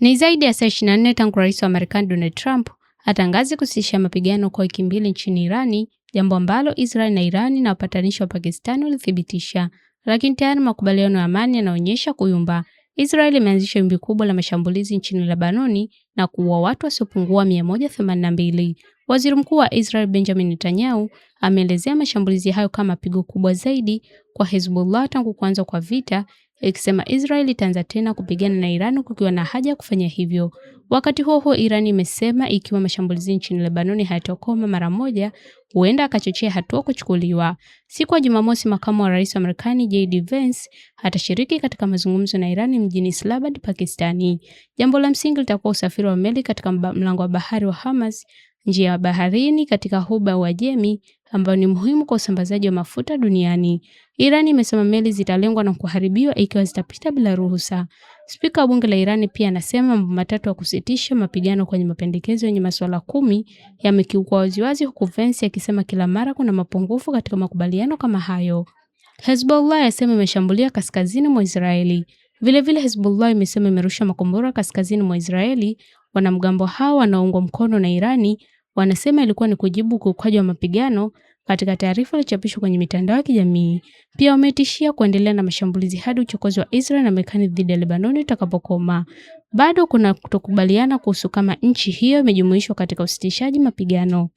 Ni zaidi ya saa 24 tangu Rais wa Marekani Donald Trump atangaze kusitisha mapigano kwa wiki mbili nchini Irani, jambo ambalo Israel na Irani na wapatanishi wa Pakistani walithibitisha. Lakini tayari makubaliano ya amani yanaonyesha kuyumba. Israel imeanzisha wimbi kubwa la mashambulizi nchini Lebanoni na kuua watu wasiopungua 182. Waziri Mkuu wa Israel Benjamin Netanyahu ameelezea mashambulizi hayo kama pigo kubwa zaidi kwa Hezbollah tangu kuanza kwa vita, ikisema Israel itaanza tena kupigana na Iran kukiwa na haja ya kufanya hivyo. Wakati huo huo, Iran imesema ikiwa mashambulizi nchini Lebanoni hayatokoma mara moja, huenda akachochea hatua kuchukuliwa. Siku ya Jumamosi, makamu wa rais wa Marekani JD Vance atashiriki katika mazungumzo na Iran mjini Islamabad, Pakistani. Jambo la msingi litakuwa usafiri wa meli katika mlango wa bahari wa Hormuz, njia ya baharini katika Ghuba ya Uajemi ambayo ni muhimu kwa usambazaji wa mafuta duniani. Iran imesema meli zitalengwa na kuharibiwa ikiwa zitapita bila ruhusa. Spika wa bunge la Iran pia anasema mambo matatu ya kusitisha mapigano kwenye mapendekezo yenye masuala 10 yamekiukwa waziwazi, huku Vance akisema kila mara kuna mapungufu katika makubaliano kama hayo. Hezbollah yasema imeshambulia kaskazini mwa Israeli. Vilevile Hezbollah imesema imerusha makombora kaskazini mwa Israeli. Wanamgambo hao wanaoungwa mkono na Irani wanasema ilikuwa ni kujibu ukiukaji wa mapigano. Katika taarifa iliyochapishwa kwenye mitandao ya kijamii, pia wametishia kuendelea na mashambulizi hadi uchokozi wa Israel na Marekani dhidi ya Lebanoni utakapokoma. Bado kuna kutokubaliana kuhusu kama nchi hiyo imejumuishwa katika usitishaji mapigano.